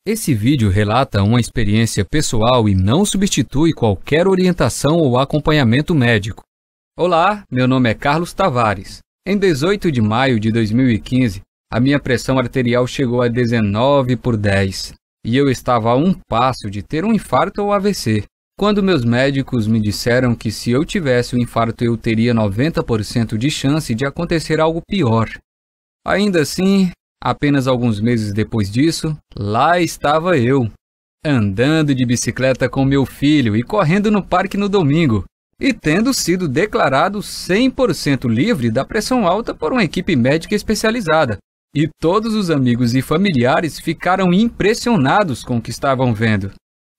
Esse vídeo relata uma experiência pessoal e não substitui qualquer orientação ou acompanhamento médico. Olá, meu nome é Carlos Tavares. Em 18 de maio de 2015, a minha pressão arterial chegou a 19/10 e eu estava a um passo de ter um infarto ou AVC. Quando meus médicos me disseram que se eu tivesse um infarto eu teria 90% de chance de acontecer algo pior. Ainda assim, apenas alguns meses depois disso, lá estava eu, andando de bicicleta com meu filho e correndo no parque no domingo, e tendo sido declarado 100% livre da pressão alta por uma equipe médica especializada. E todos os amigos e familiares ficaram impressionados com o que estavam vendo.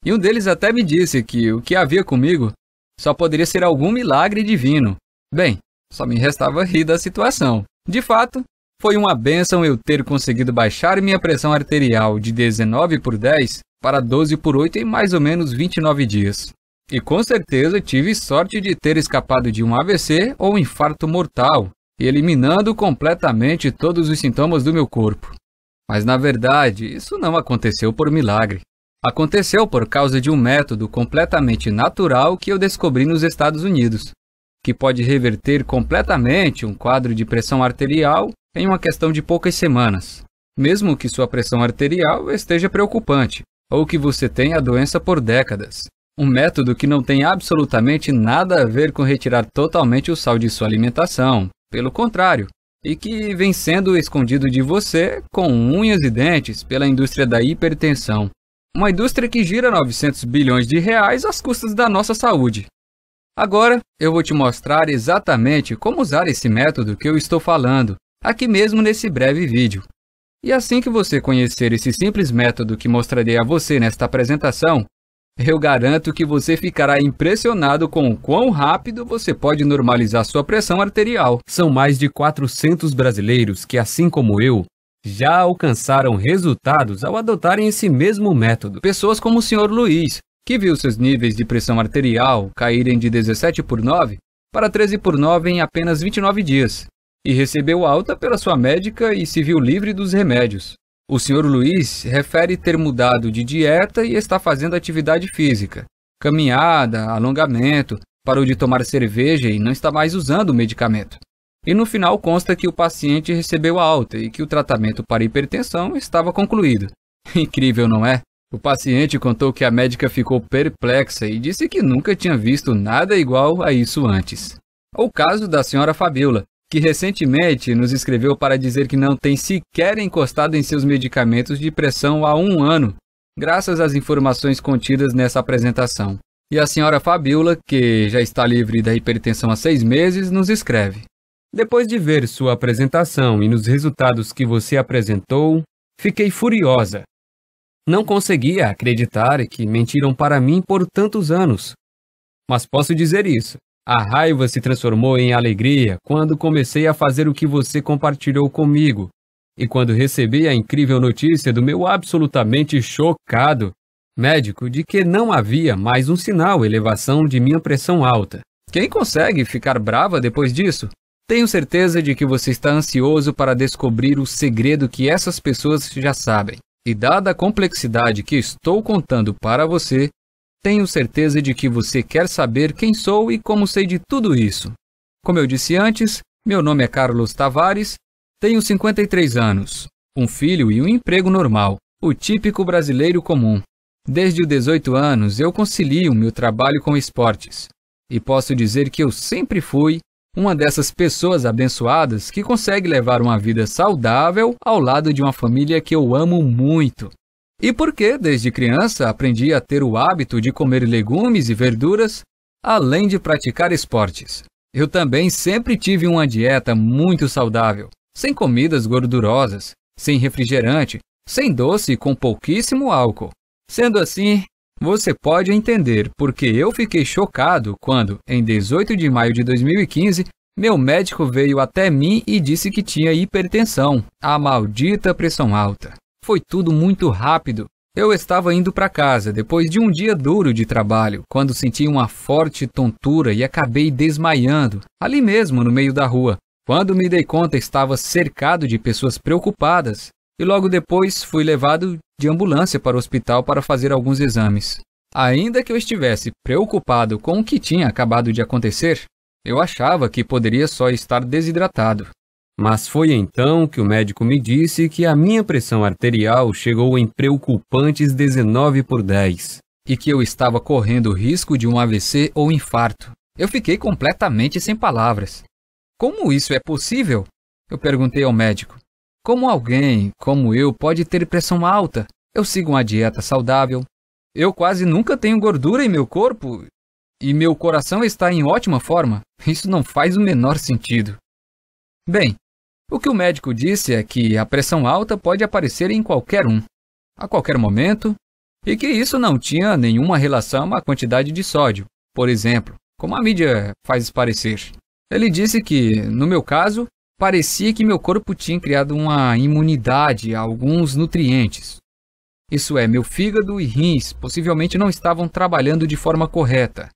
E um deles até me disse que o que havia comigo só poderia ser algum milagre divino. Bem, só me restava rir da situação. De fato, foi uma bênção eu ter conseguido baixar minha pressão arterial de 19/10 para 12/8 em mais ou menos 29 dias. E com certeza tive sorte de ter escapado de um AVC ou infarto mortal, eliminando completamente todos os sintomas do meu corpo. Mas na verdade, isso não aconteceu por milagre. Aconteceu por causa de um método completamente natural que eu descobri nos Estados Unidos, que pode reverter completamente um quadro de pressão arterial em uma questão de poucas semanas, mesmo que sua pressão arterial esteja preocupante ou que você tenha a doença por décadas. Um método que não tem absolutamente nada a ver com retirar totalmente o sal de sua alimentação, pelo contrário, e que vem sendo escondido de você com unhas e dentes pela indústria da hipertensão. Uma indústria que gira 900 bilhões de reais às custas da nossa saúde. Agora, eu vou te mostrar exatamente como usar esse método que eu estou falando, aqui mesmo nesse breve vídeo. E assim que você conhecer esse simples método que mostrarei a você nesta apresentação, eu garanto que você ficará impressionado com o quão rápido você pode normalizar sua pressão arterial. São mais de 400 brasileiros que, assim como eu, já alcançaram resultados ao adotarem esse mesmo método. Pessoas como o Sr. Luiz, que viu seus níveis de pressão arterial caírem de 17/9 para 13/9 em apenas 29 dias, e recebeu alta pela sua médica e se viu livre dos remédios. O Sr. Luiz refere ter mudado de dieta e está fazendo atividade física, caminhada, alongamento, parou de tomar cerveja e não está mais usando o medicamento. E no final consta que o paciente recebeu a alta e que o tratamento para hipertensão estava concluído. Incrível, não é? O paciente contou que a médica ficou perplexa e disse que nunca tinha visto nada igual a isso antes. O caso da senhora Fabiola, que recentemente nos escreveu para dizer que não tem sequer encostado em seus medicamentos de pressão há 1 ano, graças às informações contidas nessa apresentação. E a senhora Fabiola, que já está livre da hipertensão há 6 meses, nos escreve: depois de ver sua apresentação e nos resultados que você apresentou, fiquei furiosa. Não conseguia acreditar que mentiram para mim por tantos anos. Mas posso dizer isso. A raiva se transformou em alegria quando comecei a fazer o que você compartilhou comigo e quando recebi a incrível notícia do meu absolutamente chocado médico de que não havia mais um sinal elevação de minha pressão alta. Quem consegue ficar brava depois disso? Tenho certeza de que você está ansioso para descobrir o segredo que essas pessoas já sabem. E dada a complexidade que estou contando para você, tenho certeza de que você quer saber quem sou e como sei de tudo isso. Como eu disse antes, meu nome é Carlos Tavares, tenho 53 anos, um filho e um emprego normal, o típico brasileiro comum. Desde os 18 anos eu concilio meu trabalho com esportes. E posso dizer que eu sempre fui uma dessas pessoas abençoadas que consegue levar uma vida saudável ao lado de uma família que eu amo muito. E porque, desde criança, aprendi a ter o hábito de comer legumes e verduras, além de praticar esportes. Eu também sempre tive uma dieta muito saudável, sem comidas gordurosas, sem refrigerante, sem doce e com pouquíssimo álcool. Sendo assim, você pode entender porque eu fiquei chocado quando, em 18 de maio de 2015, meu médico veio até mim e disse que tinha hipertensão, a maldita pressão alta. Foi tudo muito rápido. Eu estava indo para casa depois de um dia duro de trabalho, quando senti uma forte tontura e acabei desmaiando, ali mesmo no meio da rua. Quando me dei conta, estava cercado de pessoas preocupadas e logo depois fui levado de ambulância para o hospital para fazer alguns exames. Ainda que eu estivesse preocupado com o que tinha acabado de acontecer, eu achava que poderia só estar desidratado. Mas foi então que o médico me disse que a minha pressão arterial chegou em preocupantes 19/10 e que eu estava correndo risco de um AVC ou infarto. Eu fiquei completamente sem palavras. Como isso é possível? Eu perguntei ao médico. Como alguém como eu pode ter pressão alta? Eu sigo uma dieta saudável. Eu quase nunca tenho gordura em meu corpo e meu coração está em ótima forma. Isso não faz o menor sentido. Bem, o que o médico disse é que a pressão alta pode aparecer em qualquer um, a qualquer momento, e que isso não tinha nenhuma relação à quantidade de sódio, por exemplo, como a mídia faz parecer. Ele disse que, no meu caso, parecia que meu corpo tinha criado uma imunidade a alguns nutrientes. Isso é, meu fígado e rins possivelmente não estavam trabalhando de forma correta,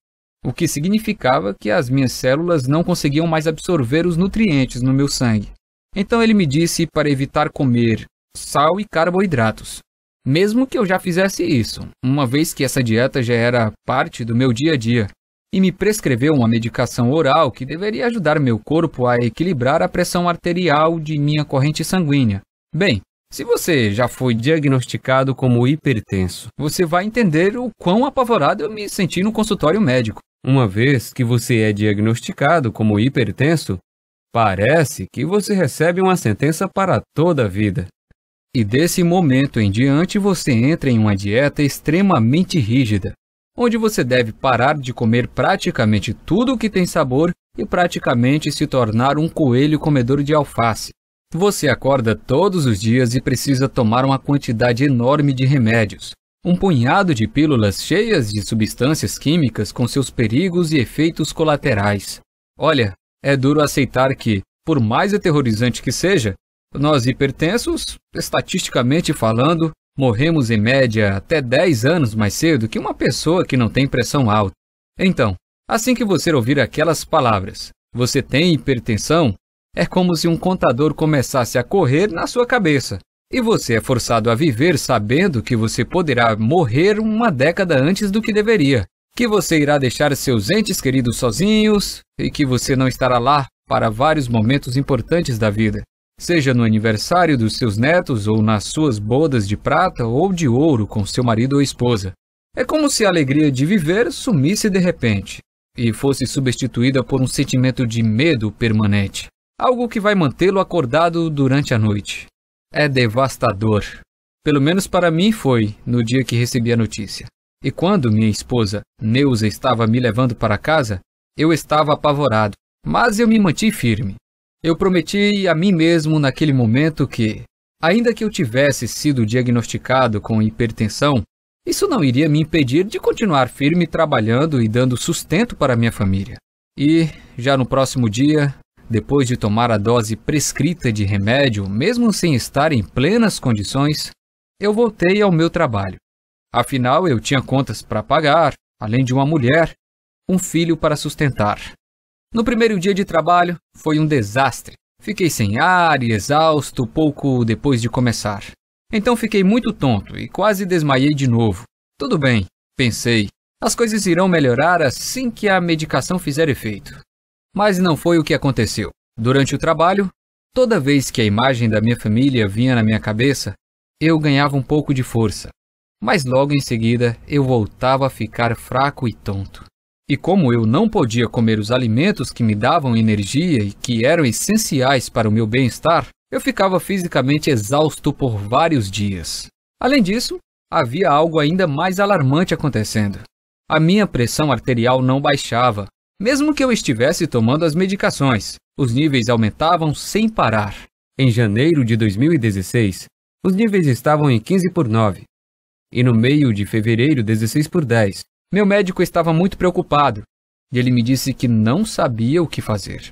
o que significava que as minhas células não conseguiam mais absorver os nutrientes no meu sangue. Então ele me disse para evitar comer sal e carboidratos, mesmo que eu já fizesse isso, uma vez que essa dieta já era parte do meu dia a dia, e me prescreveu uma medicação oral que deveria ajudar meu corpo a equilibrar a pressão arterial de minha corrente sanguínea. Bem, se você já foi diagnosticado como hipertenso, você vai entender o quão apavorado eu me senti no consultório médico. Uma vez que você é diagnosticado como hipertenso, parece que você recebe uma sentença para toda a vida. E desse momento em diante você entra em uma dieta extremamente rígida, onde você deve parar de comer praticamente tudo que tem sabor e praticamente se tornar um coelho comedor de alface. Você acorda todos os dias e precisa tomar uma quantidade enorme de remédios, um punhado de pílulas cheias de substâncias químicas com seus perigos e efeitos colaterais. Olha, é duro aceitar que, por mais aterrorizante que seja, nós hipertensos, estatisticamente falando, morremos em média até 10 anos mais cedo que uma pessoa que não tem pressão alta. Então, assim que você ouvir aquelas palavras, você tem hipertensão, é como se um contador começasse a correr na sua cabeça, e você é forçado a viver sabendo que você poderá morrer uma década antes do que deveria, que você irá deixar seus entes queridos sozinhos e que você não estará lá para vários momentos importantes da vida, seja no aniversário dos seus netos ou nas suas bodas de prata ou de ouro com seu marido ou esposa. É como se a alegria de viver sumisse de repente e fosse substituída por um sentimento de medo permanente, algo que vai mantê-lo acordado durante a noite. É devastador. Pelo menos para mim foi no dia que recebi a notícia. E quando minha esposa, Neuza, estava me levando para casa, eu estava apavorado, mas eu me mantive firme. Eu prometi a mim mesmo naquele momento que, ainda que eu tivesse sido diagnosticado com hipertensão, isso não iria me impedir de continuar firme trabalhando e dando sustento para minha família. E, já no próximo dia, depois de tomar a dose prescrita de remédio, mesmo sem estar em plenas condições, eu voltei ao meu trabalho. Afinal, eu tinha contas para pagar, além de uma mulher, um filho para sustentar. No primeiro dia de trabalho, foi um desastre. Fiquei sem ar e exausto pouco depois de começar. Então fiquei muito tonto e quase desmaiei de novo. Tudo bem, pensei. As coisas irão melhorar assim que a medicação fizer efeito. Mas não foi o que aconteceu. Durante o trabalho, toda vez que a imagem da minha família vinha na minha cabeça, eu ganhava um pouco de força. Mas logo em seguida, eu voltava a ficar fraco e tonto. E como eu não podia comer os alimentos que me davam energia e que eram essenciais para o meu bem-estar, eu ficava fisicamente exausto por vários dias. Além disso, havia algo ainda mais alarmante acontecendo. A minha pressão arterial não baixava. Mesmo que eu estivesse tomando as medicações, os níveis aumentavam sem parar. Em janeiro de 2016, os níveis estavam em 15/9. E no meio de fevereiro, 16/10. Meu médico estava muito preocupado e ele me disse que não sabia o que fazer.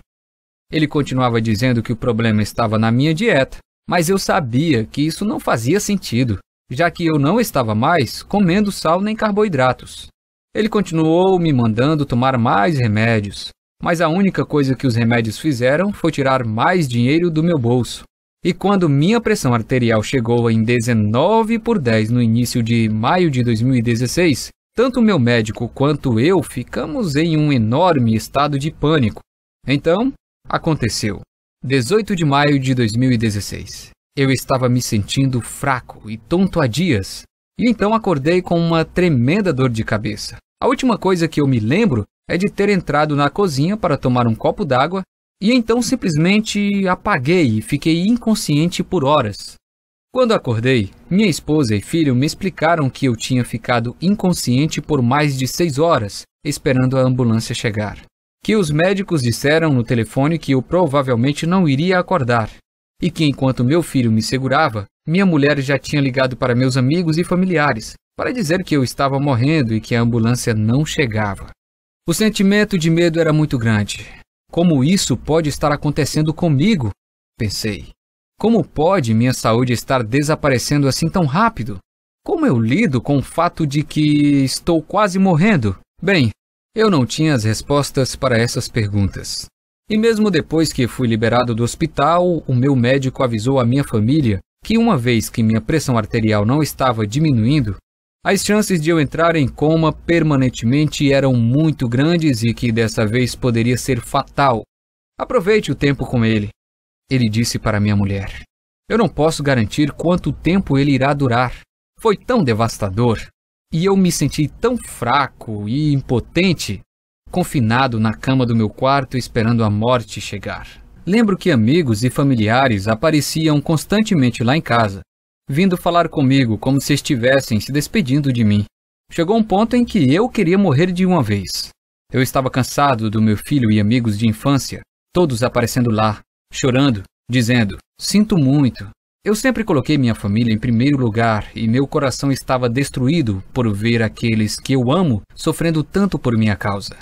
Ele continuava dizendo que o problema estava na minha dieta, mas eu sabia que isso não fazia sentido, já que eu não estava mais comendo sal nem carboidratos. Ele continuou me mandando tomar mais remédios, mas a única coisa que os remédios fizeram foi tirar mais dinheiro do meu bolso. E quando minha pressão arterial chegou em 19/10 no início de maio de 2016, tanto meu médico quanto eu ficamos em um enorme estado de pânico. Então, aconteceu. 18 de maio de 2016. Eu estava me sentindo fraco e tonto há dias. E então acordei com uma tremenda dor de cabeça. A última coisa que eu me lembro é de ter entrado na cozinha para tomar um copo d'água e então simplesmente apaguei e fiquei inconsciente por horas. Quando acordei, minha esposa e filho me explicaram que eu tinha ficado inconsciente por mais de 6 horas, esperando a ambulância chegar. Que os médicos disseram no telefone que eu provavelmente não iria acordar. E que enquanto meu filho me segurava, minha mulher já tinha ligado para meus amigos e familiares, para dizer que eu estava morrendo e que a ambulância não chegava. O sentimento de medo era muito grande. Como isso pode estar acontecendo comigo? Pensei. Como pode minha saúde estar desaparecendo assim tão rápido? Como eu lido com o fato de que estou quase morrendo? Bem, eu não tinha as respostas para essas perguntas. E mesmo depois que fui liberado do hospital, o meu médico avisou a minha família que uma vez que minha pressão arterial não estava diminuindo, as chances de eu entrar em coma permanentemente eram muito grandes e que dessa vez poderia ser fatal. Aproveite o tempo com ele. Ele disse para minha mulher. Eu não posso garantir quanto tempo ele irá durar. Foi tão devastador. E eu me senti tão fraco e impotente, confinado na cama do meu quarto esperando a morte chegar. Lembro que amigos e familiares apareciam constantemente lá em casa, vindo falar comigo como se estivessem se despedindo de mim. Chegou um ponto em que eu queria morrer de uma vez. Eu estava cansado do meu filho e amigos de infância, todos aparecendo lá, chorando, dizendo, sinto muito. Eu sempre coloquei minha família em primeiro lugar e meu coração estava destruído por ver aqueles que eu amo sofrendo tanto por minha causa.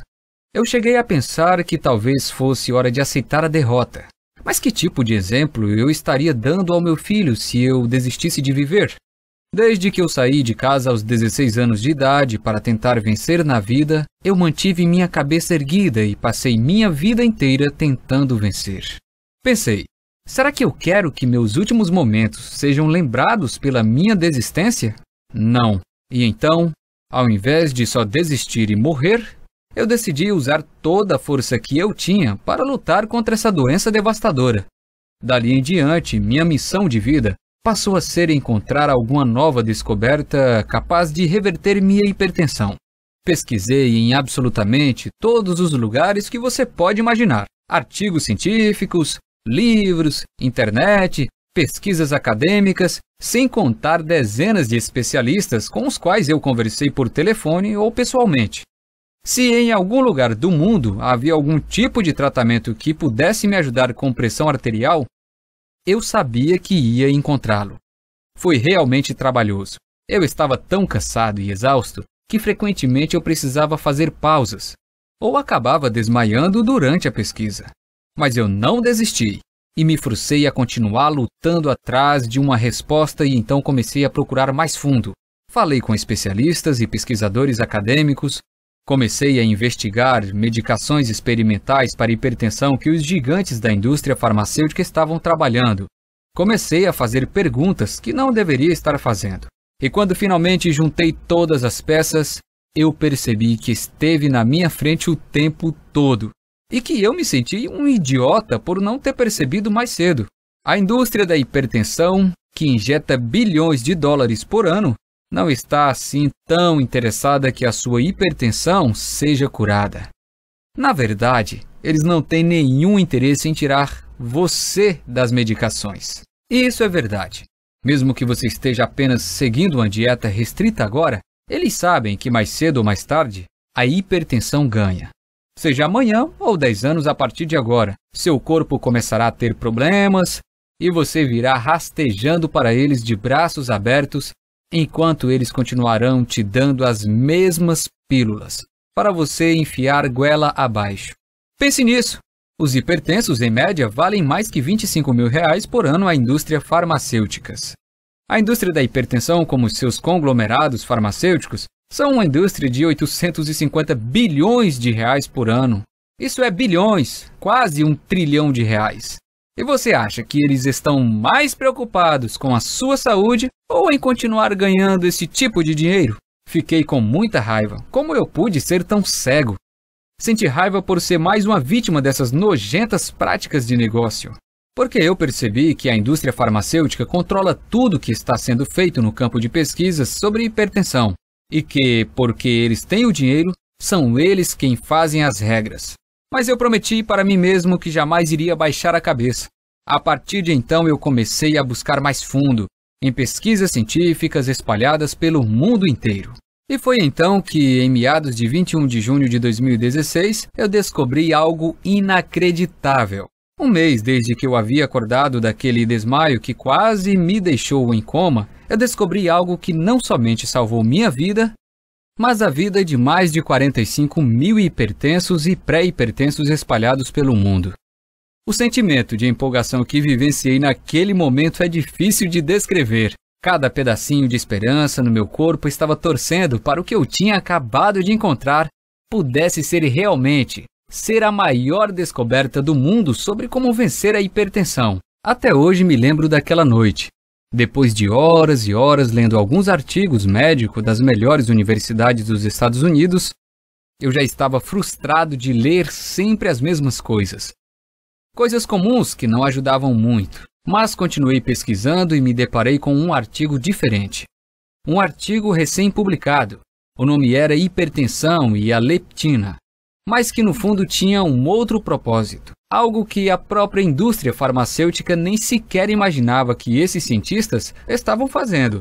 Eu cheguei a pensar que talvez fosse hora de aceitar a derrota. Mas que tipo de exemplo eu estaria dando ao meu filho se eu desistisse de viver? Desde que eu saí de casa aos 16 anos de idade para tentar vencer na vida, eu mantive minha cabeça erguida e passei minha vida inteira tentando vencer. Pensei, será que eu quero que meus últimos momentos sejam lembrados pela minha desistência? Não. E então, ao invés de só desistir e morrer, eu decidi usar toda a força que eu tinha para lutar contra essa doença devastadora. Dali em diante, minha missão de vida passou a ser encontrar alguma nova descoberta capaz de reverter minha hipertensão. Pesquisei em absolutamente todos os lugares que você pode imaginar. Artigos científicos, livros, internet, pesquisas acadêmicas, sem contar dezenas de especialistas com os quais eu conversei por telefone ou pessoalmente. Se em algum lugar do mundo havia algum tipo de tratamento que pudesse me ajudar com pressão arterial, eu sabia que ia encontrá-lo. Foi realmente trabalhoso. Eu estava tão cansado e exausto que frequentemente eu precisava fazer pausas, ou acabava desmaiando durante a pesquisa. Mas eu não desisti e me forcei a continuar lutando atrás de uma resposta e então comecei a procurar mais fundo. Falei com especialistas e pesquisadores acadêmicos, comecei a investigar medicações experimentais para hipertensão que os gigantes da indústria farmacêutica estavam trabalhando. Comecei a fazer perguntas que não deveria estar fazendo. E quando finalmente juntei todas as peças, eu percebi que esteve na minha frente o tempo todo. E que eu me senti um idiota por não ter percebido mais cedo. A indústria da hipertensão, que injeta bilhões de dólares por ano, não está assim tão interessada que a sua hipertensão seja curada. Na verdade, eles não têm nenhum interesse em tirar você das medicações. E isso é verdade. Mesmo que você esteja apenas seguindo uma dieta restrita agora, eles sabem que mais cedo ou mais tarde, a hipertensão ganha. Seja amanhã ou 10 anos a partir de agora, seu corpo começará a ter problemas e você virá rastejando para eles de braços abertos, enquanto eles continuarão te dando as mesmas pílulas, para você enfiar goela abaixo. Pense nisso. Os hipertensos, em média, valem mais que R$25 mil por ano à indústria farmacêuticas. A indústria da hipertensão, como seus conglomerados farmacêuticos, são uma indústria de 850 bilhões de reais por ano. Isso é bilhões, quase R$1 trilhão. E você acha que eles estão mais preocupados com a sua saúde ou em continuar ganhando esse tipo de dinheiro? Fiquei com muita raiva. Como eu pude ser tão cego? Senti raiva por ser mais uma vítima dessas nojentas práticas de negócio. Porque eu percebi que a indústria farmacêutica controla tudo que está sendo feito no campo de pesquisas sobre hipertensão e que, porque eles têm o dinheiro, são eles quem fazem as regras. Mas eu prometi para mim mesmo que jamais iria baixar a cabeça. A partir de então eu comecei a buscar mais fundo em pesquisas científicas espalhadas pelo mundo inteiro. E foi então que, em meados de 21 de junho de 2016, eu descobri algo inacreditável. Um mês desde que eu havia acordado daquele desmaio que quase me deixou em coma, eu descobri algo que não somente salvou minha vida, mas a vida de mais de 45 mil hipertensos e pré-hipertensos espalhados pelo mundo. O sentimento de empolgação que vivenciei naquele momento é difícil de descrever. Cada pedacinho de esperança no meu corpo estava torcendo para o que eu tinha acabado de encontrar pudesse ser realmente ser a maior descoberta do mundo sobre como vencer a hipertensão. Até hoje me lembro daquela noite. Depois de horas e horas lendo alguns artigos médicos das melhores universidades dos Estados Unidos, eu já estava frustrado de ler sempre as mesmas coisas. Coisas comuns que não ajudavam muito, mas continuei pesquisando e me deparei com um artigo diferente. Um artigo recém-publicado. O nome era Hipertensão e a Leptina, mas que no fundo tinha um outro propósito. Algo que a própria indústria farmacêutica nem sequer imaginava que esses cientistas estavam fazendo.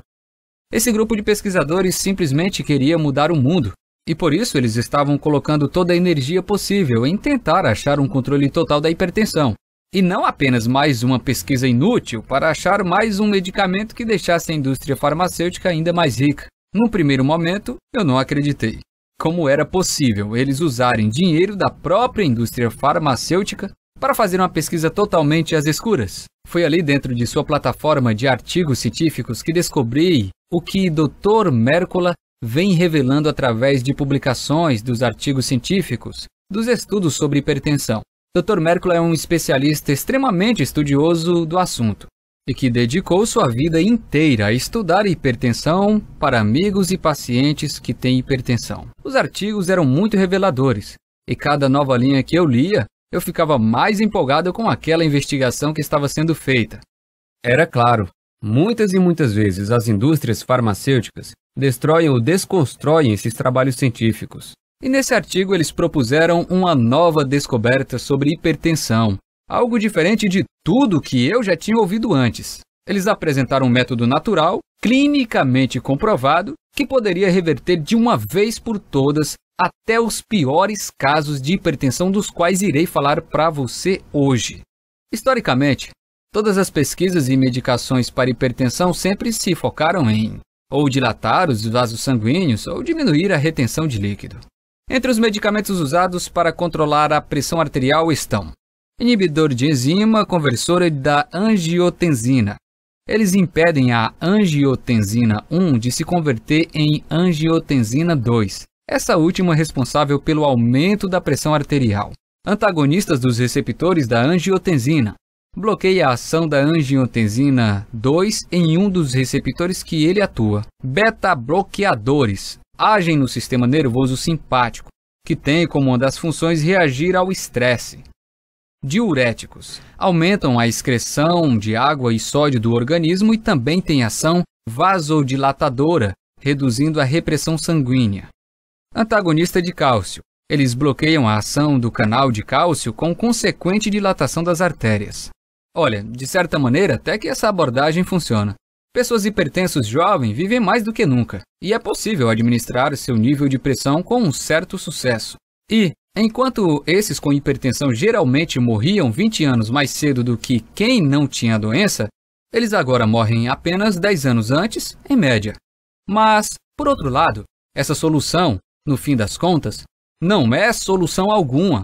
Esse grupo de pesquisadores simplesmente queria mudar o mundo, e por isso eles estavam colocando toda a energia possível em tentar achar um controle total da hipertensão. E não apenas mais uma pesquisa inútil para achar mais um medicamento que deixasse a indústria farmacêutica ainda mais rica. No primeiro momento, eu não acreditei. Como era possível eles usarem dinheiro da própria indústria farmacêutica para fazer uma pesquisa totalmente às escuras? Foi ali dentro de sua plataforma de artigos científicos que descobri o que Dr. Mercola vem revelando através de publicações dos artigos científicos, dos estudos sobre hipertensão. Dr. Mercola é um especialista extremamente estudioso do assunto e que dedicou sua vida inteira a estudar hipertensão para amigos e pacientes que têm hipertensão. Os artigos eram muito reveladores e cada nova linha que eu lia, eu ficava mais empolgado com aquela investigação que estava sendo feita. Era claro, muitas e muitas vezes as indústrias farmacêuticas destroem ou desconstroem esses trabalhos científicos. E nesse artigo eles propuseram uma nova descoberta sobre hipertensão, algo diferente de tudo que eu já tinha ouvido antes. Eles apresentaram um método natural, clinicamente comprovado, que poderia reverter de uma vez por todas até os piores casos de hipertensão dos quais irei falar para você hoje. Historicamente, todas as pesquisas e medicações para hipertensão sempre se focaram em ou dilatar os vasos sanguíneos ou diminuir a retenção de líquido. Entre os medicamentos usados para controlar a pressão arterial estão inibidor de enzima conversora da angiotensina. Eles impedem a angiotensina 1 de se converter em angiotensina 2, essa última responsável pelo aumento da pressão arterial. Antagonistas dos receptores da angiotensina. Bloqueia a ação da angiotensina 2 em um dos receptores que ele atua. Beta-bloqueadores agem no sistema nervoso simpático, que tem como uma das funções reagir ao estresse. Diuréticos aumentam a excreção de água e sódio do organismo e também têm ação vasodilatadora, reduzindo a repressão sanguínea. Antagonista de cálcio. Eles bloqueiam a ação do canal de cálcio com consequente dilatação das artérias. Olha, de certa maneira, até que essa abordagem funciona. Pessoas hipertensas jovens vivem mais do que nunca, e é possível administrar seu nível de pressão com um certo sucesso. E, enquanto esses com hipertensão geralmente morriam 20 anos mais cedo do que quem não tinha a doença, eles agora morrem apenas 10 anos antes, em média. Mas, por outro lado, essa solução, no fim das contas, não é solução alguma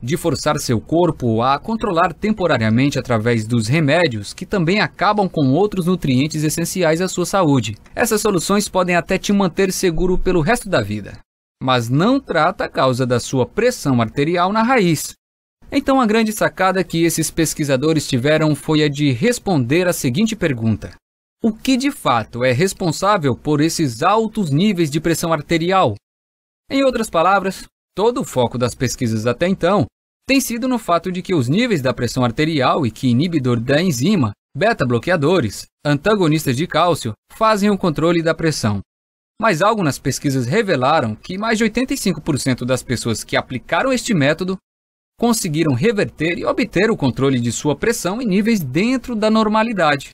de forçar seu corpo a controlar temporariamente através dos remédios que também acabam com outros nutrientes essenciais à sua saúde. Essas soluções podem até te manter seguro pelo resto da vida, mas não trata a causa da sua pressão arterial na raiz. Então a grande sacada que esses pesquisadores tiveram foi a de responder a seguinte pergunta: o que de fato é responsável por esses altos níveis de pressão arterial? Em outras palavras, todo o foco das pesquisas até então tem sido no fato de que os níveis da pressão arterial e que inibidor da enzima, beta-bloqueadores, antagonistas de cálcio, fazem o controle da pressão. Mas algo nas pesquisas revelaram que mais de 85% das pessoas que aplicaram este método conseguiram reverter e obter o controle de sua pressão em níveis dentro da normalidade.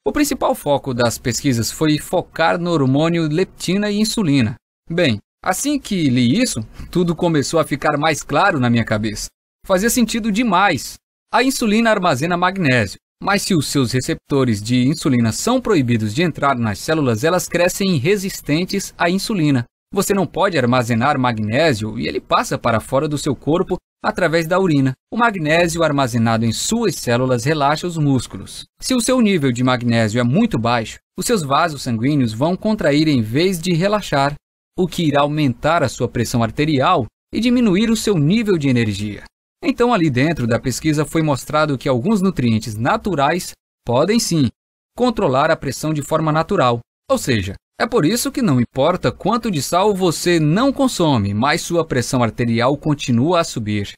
O principal foco das pesquisas foi focar no hormônio leptina e insulina. Bem, assim que li isso, tudo começou a ficar mais claro na minha cabeça. Fazia sentido demais. A insulina armazena magnésio, mas se os seus receptores de insulina são proibidos de entrar nas células, elas crescem resistentes à insulina. Você não pode armazenar magnésio e ele passa para fora do seu corpo através da urina. O magnésio armazenado em suas células relaxa os músculos. Se o seu nível de magnésio é muito baixo, os seus vasos sanguíneos vão contrair em vez de relaxar, o que irá aumentar a sua pressão arterial e diminuir o seu nível de energia. Então, ali dentro da pesquisa foi mostrado que alguns nutrientes naturais podem sim controlar a pressão de forma natural. Ou seja, é por isso que não importa quanto de sal você não consome, mas sua pressão arterial continua a subir.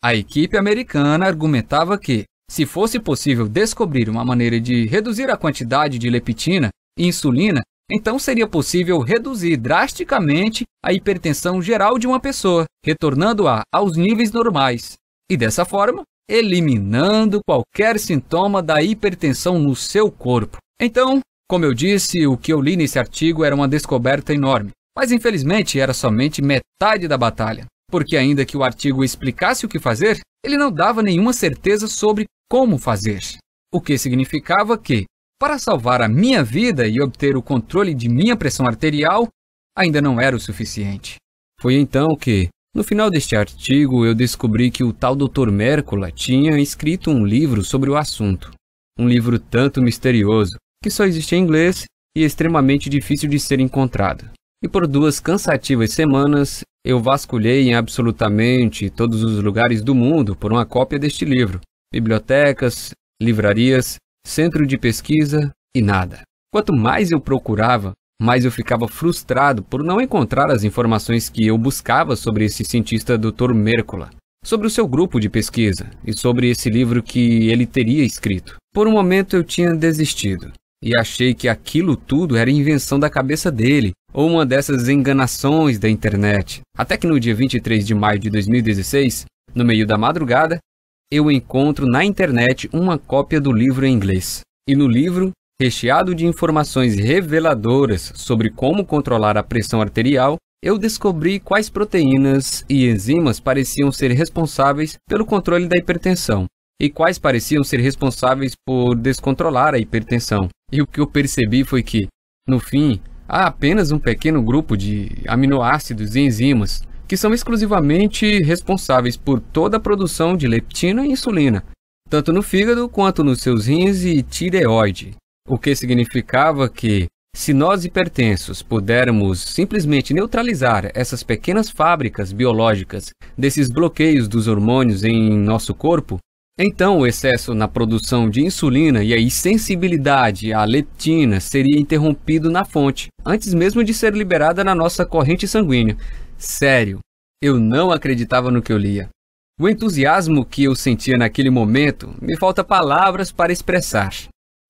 A equipe americana argumentava que, se fosse possível descobrir uma maneira de reduzir a quantidade de leptina e insulina, então seria possível reduzir drasticamente a hipertensão geral de uma pessoa, retornando-a aos níveis normais, e dessa forma, eliminando qualquer sintoma da hipertensão no seu corpo. Então, como eu disse, o que eu li nesse artigo era uma descoberta enorme, mas infelizmente era somente metade da batalha, porque ainda que o artigo explicasse o que fazer, ele não dava nenhuma certeza sobre como fazer, o que significava que, para salvar a minha vida e obter o controle de minha pressão arterial, ainda não era o suficiente. Foi então que, no final deste artigo, eu descobri que o tal Dr. Mercola tinha escrito um livro sobre o assunto. Um livro tanto misterioso, que só existe em inglês e extremamente difícil de ser encontrado. E por 2 cansativas semanas, eu vasculhei em absolutamente todos os lugares do mundo por uma cópia deste livro. Bibliotecas, livrarias, centro de pesquisa e nada. Quanto mais eu procurava, mais eu ficava frustrado por não encontrar as informações que eu buscava sobre esse cientista Dr. Mercola, sobre o seu grupo de pesquisa e sobre esse livro que ele teria escrito. Por um momento eu tinha desistido e achei que aquilo tudo era invenção da cabeça dele ou uma dessas enganações da internet. Até que no dia 23 de maio de 2016, no meio da madrugada, eu encontro na internet uma cópia do livro em inglês. E no livro, recheado de informações reveladoras sobre como controlar a pressão arterial, eu descobri quais proteínas e enzimas pareciam ser responsáveis pelo controle da hipertensão e quais pareciam ser responsáveis por descontrolar a hipertensão. E o que eu percebi foi que, no fim, há apenas um pequeno grupo de aminoácidos e enzimas que são exclusivamente responsáveis por toda a produção de leptina e insulina, tanto no fígado quanto nos seus rins e tireoide. O que significava que, se nós hipertensos pudermos simplesmente neutralizar essas pequenas fábricas biológicas desses bloqueios dos hormônios em nosso corpo, então o excesso na produção de insulina e a insensibilidade à leptina seria interrompido na fonte, antes mesmo de ser liberada na nossa corrente sanguínea. Sério, eu não acreditava no que eu lia. O entusiasmo que eu sentia naquele momento, me falta palavras para expressar.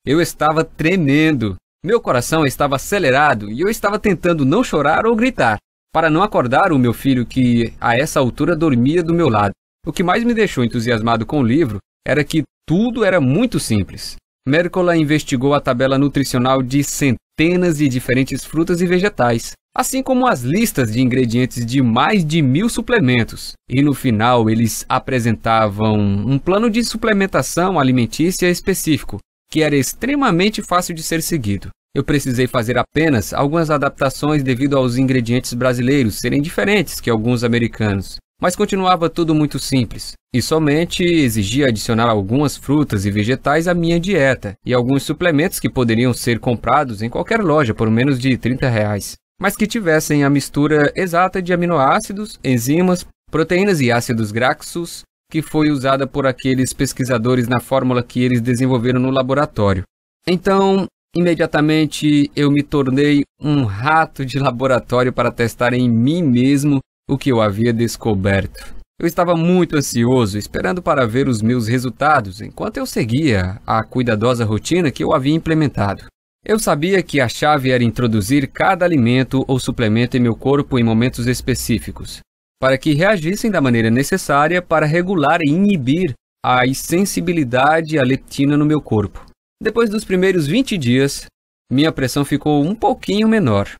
Eu estava tremendo, meu coração estava acelerado e eu estava tentando não chorar ou gritar, para não acordar o meu filho que, a essa altura, dormia do meu lado. O que mais me deixou entusiasmado com o livro era que tudo era muito simples. Mercola investigou a tabela nutricional de centenas de diferentes frutas e vegetais, assim como as listas de ingredientes de mais de 1000 suplementos. E no final eles apresentavam um plano de suplementação alimentícia específico, que era extremamente fácil de ser seguido. Eu precisei fazer apenas algumas adaptações devido aos ingredientes brasileiros serem diferentes que alguns americanos, mas continuava tudo muito simples, e somente exigia adicionar algumas frutas e vegetais à minha dieta, e alguns suplementos que poderiam ser comprados em qualquer loja por menos de R$30, mas que tivessem a mistura exata de aminoácidos, enzimas, proteínas e ácidos graxos que foi usada por aqueles pesquisadores na fórmula que eles desenvolveram no laboratório. Então, imediatamente eu me tornei um rato de laboratório para testar em mim mesmo o que eu havia descoberto. Eu estava muito ansioso, esperando para ver os meus resultados, enquanto eu seguia a cuidadosa rotina que eu havia implementado. Eu sabia que a chave era introduzir cada alimento ou suplemento em meu corpo em momentos específicos, para que reagissem da maneira necessária para regular e inibir a insensibilidade à leptina no meu corpo. Depois dos primeiros 20 dias, minha pressão ficou um pouquinho menor,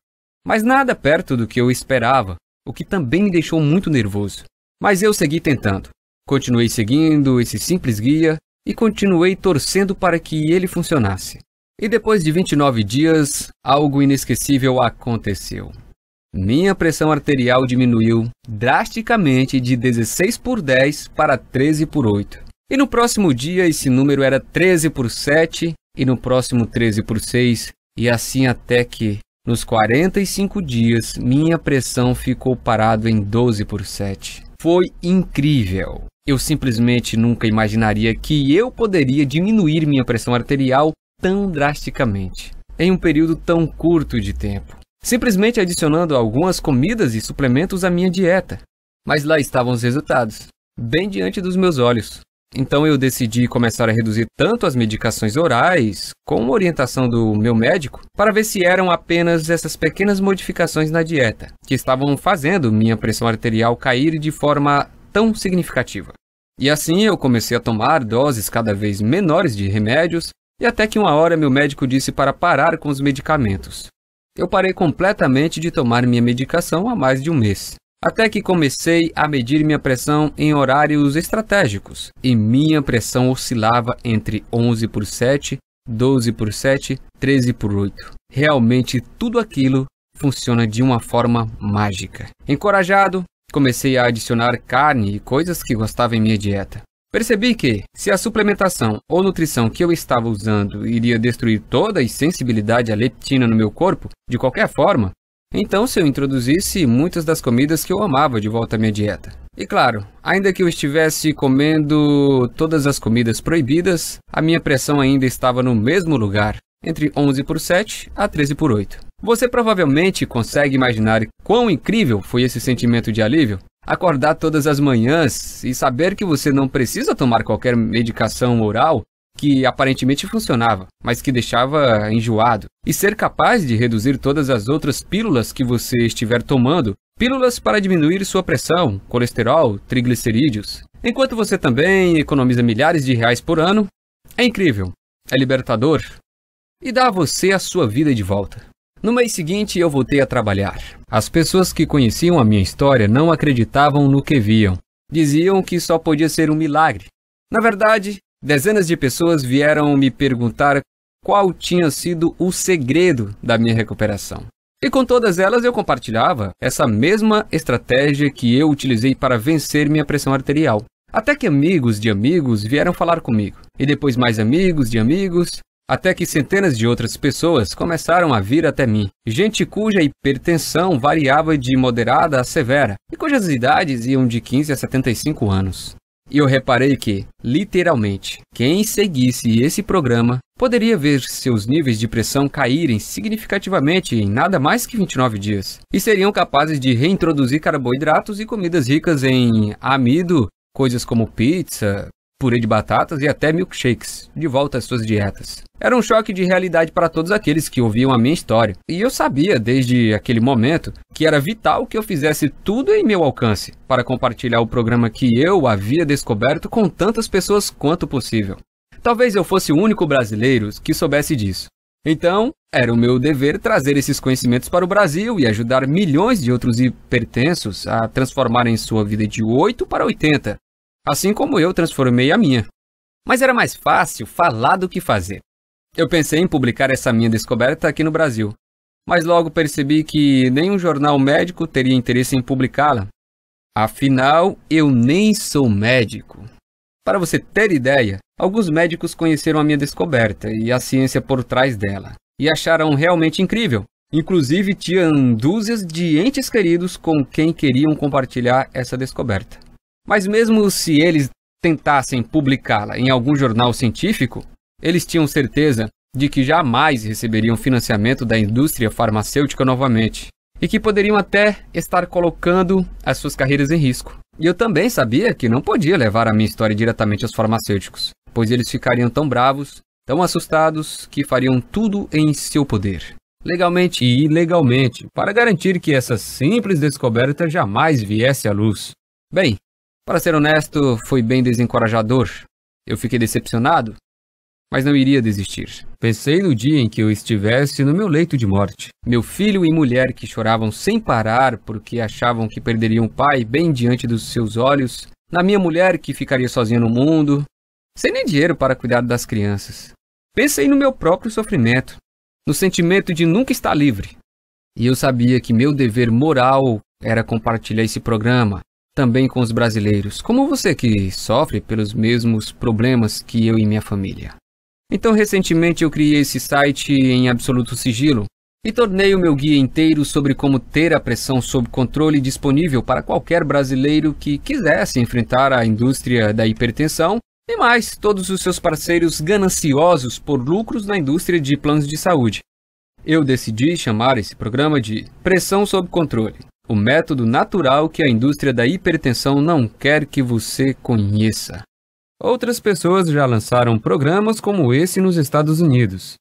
mas nada perto do que eu esperava, o que também me deixou muito nervoso. Mas eu segui tentando. Continuei seguindo esse simples guia e continuei torcendo para que ele funcionasse. E depois de 29 dias, algo inesquecível aconteceu. Minha pressão arterial diminuiu drasticamente de 16/10 para 13/8. E no próximo dia esse número era 13/7 e no próximo 13/6 e assim até que, nos 45 dias, minha pressão ficou parada em 12/7. Foi incrível! Eu simplesmente nunca imaginaria que eu poderia diminuir minha pressão arterial tão drasticamente, em um período tão curto de tempo, simplesmente adicionando algumas comidas e suplementos à minha dieta. Mas lá estavam os resultados, bem diante dos meus olhos. Então eu decidi começar a reduzir tanto as medicações orais, com orientação do meu médico, para ver se eram apenas essas pequenas modificações na dieta, que estavam fazendo minha pressão arterial cair de forma tão significativa. E assim eu comecei a tomar doses cada vez menores de remédios, e até que uma hora meu médico disse para parar com os medicamentos. Eu parei completamente de tomar minha medicação há mais de um mês. Até que comecei a medir minha pressão em horários estratégicos. E minha pressão oscilava entre 11/7, 12/7, 13/8. Realmente tudo aquilo funciona de uma forma mágica. Encorajado, comecei a adicionar carne e coisas que gostava em minha dieta. Percebi que, se a suplementação ou nutrição que eu estava usando iria destruir toda a sensibilidade à leptina no meu corpo, de qualquer forma, então se eu introduzisse muitas das comidas que eu amava de volta à minha dieta. E claro, ainda que eu estivesse comendo todas as comidas proibidas, a minha pressão ainda estava no mesmo lugar, entre 11/7 a 13/8. Você provavelmente consegue imaginar quão incrível foi esse sentimento de alívio? Acordar todas as manhãs e saber que você não precisa tomar qualquer medicação oral que aparentemente funcionava, mas que deixava enjoado, e ser capaz de reduzir todas as outras pílulas que você estiver tomando, pílulas para diminuir sua pressão, colesterol, triglicerídeos, enquanto você também economiza milhares de reais por ano. É incrível, é libertador e dá a você a sua vida de volta. No mês seguinte, eu voltei a trabalhar. As pessoas que conheciam a minha história não acreditavam no que viam. Diziam que só podia ser um milagre. Na verdade, dezenas de pessoas vieram me perguntar qual tinha sido o segredo da minha recuperação. E com todas elas eu compartilhava essa mesma estratégia que eu utilizei para vencer minha pressão arterial. Até que amigos de amigos vieram falar comigo. E depois mais amigos de amigos, até que centenas de outras pessoas começaram a vir até mim, gente cuja hipertensão variava de moderada a severa, e cujas idades iam de 15 a 75 anos. E eu reparei que, literalmente, quem seguisse esse programa poderia ver seus níveis de pressão caírem significativamente em nada mais que 29 dias, e seriam capazes de reintroduzir carboidratos e comidas ricas em amido, coisas como pizza, purê de batatas e até milkshakes, de volta às suas dietas. Era um choque de realidade para todos aqueles que ouviam a minha história. E eu sabia, desde aquele momento, que era vital que eu fizesse tudo em meu alcance para compartilhar o programa que eu havia descoberto com tantas pessoas quanto possível. Talvez eu fosse o único brasileiro que soubesse disso. Então, era o meu dever trazer esses conhecimentos para o Brasil e ajudar milhões de outros hipertensos a transformarem sua vida de 8 para 80. Assim como eu transformei a minha. Mas era mais fácil falar do que fazer. Eu pensei em publicar essa minha descoberta aqui no Brasil, mas logo percebi que nenhum jornal médico teria interesse em publicá-la. Afinal, eu nem sou médico. Para você ter ideia, alguns médicos conheceram a minha descoberta e a ciência por trás dela, e acharam realmente incrível. Inclusive, tinham dúzias de entes queridos com quem queriam compartilhar essa descoberta. Mas mesmo se eles tentassem publicá-la em algum jornal científico, eles tinham certeza de que jamais receberiam financiamento da indústria farmacêutica novamente e que poderiam até estar colocando as suas carreiras em risco. E eu também sabia que não podia levar a minha história diretamente aos farmacêuticos, pois eles ficariam tão bravos, tão assustados, que fariam tudo em seu poder, legalmente e ilegalmente, para garantir que essa simples descoberta jamais viesse à luz. Bem, para ser honesto, foi bem desencorajador. Eu fiquei decepcionado, mas não iria desistir. Pensei no dia em que eu estivesse no meu leito de morte. Meu filho e mulher que choravam sem parar porque achavam que perderiam o pai bem diante dos seus olhos. Na minha mulher que ficaria sozinha no mundo, sem nem dinheiro para cuidar das crianças. Pensei no meu próprio sofrimento, no sentimento de nunca estar livre. E eu sabia que meu dever moral era compartilhar esse programa também com os brasileiros, como você que sofre pelos mesmos problemas que eu e minha família. Então, recentemente eu criei esse site em absoluto sigilo e tornei o meu guia inteiro sobre como ter a pressão sob controle disponível para qualquer brasileiro que quisesse enfrentar a indústria da hipertensão e mais todos os seus parceiros gananciosos por lucros na indústria de planos de saúde. Eu decidi chamar esse programa de Pressão sob Controle, o método natural que a indústria da hipertensão não quer que você conheça. Outras pessoas já lançaram programas como esse nos Estados Unidos.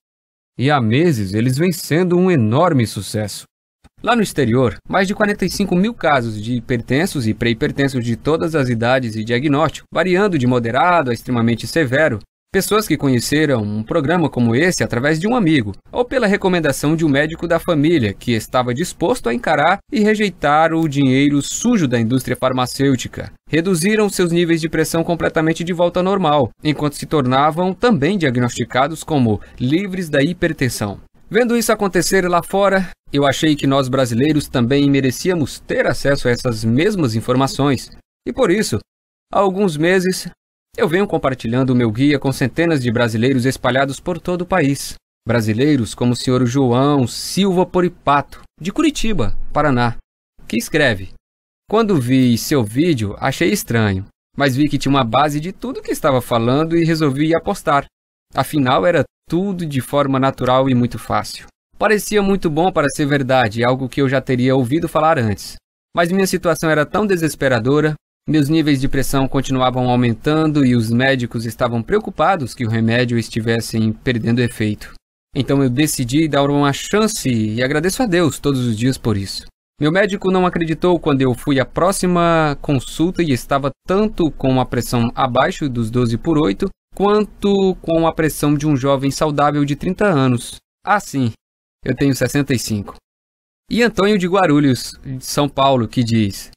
E há meses eles vêm sendo um enorme sucesso. Lá no exterior, mais de 45 mil casos de hipertensos e pré-hipertensos de todas as idades e diagnóstico, variando de moderado a extremamente severo. Pessoas que conheceram um programa como esse através de um amigo, ou pela recomendação de um médico da família que estava disposto a encarar e rejeitar o dinheiro sujo da indústria farmacêutica. Reduziram seus níveis de pressão completamente de volta ao normal, enquanto se tornavam também diagnosticados como livres da hipertensão. Vendo isso acontecer lá fora, eu achei que nós brasileiros também merecíamos ter acesso a essas mesmas informações. E por isso, há alguns meses, eu venho compartilhando o meu guia com centenas de brasileiros espalhados por todo o país. Brasileiros como o Sr. João Silva Poripato, de Curitiba, Paraná, que escreve: "Quando vi seu vídeo, achei estranho, mas vi que tinha uma base de tudo que estava falando e resolvi apostar. Afinal, era tudo de forma natural e muito fácil. Parecia muito bom para ser verdade, algo que eu já teria ouvido falar antes. Mas minha situação era tão desesperadora. Meus níveis de pressão continuavam aumentando e os médicos estavam preocupados que o remédio estivesse perdendo efeito. Então eu decidi dar uma chance e agradeço a Deus todos os dias por isso. Meu médico não acreditou quando eu fui à próxima consulta e estava tanto com a pressão abaixo dos 12/8, quanto com a pressão de um jovem saudável de 30 anos. Ah, sim, eu tenho 65. E Antônio de Guarulhos, de São Paulo, que diz: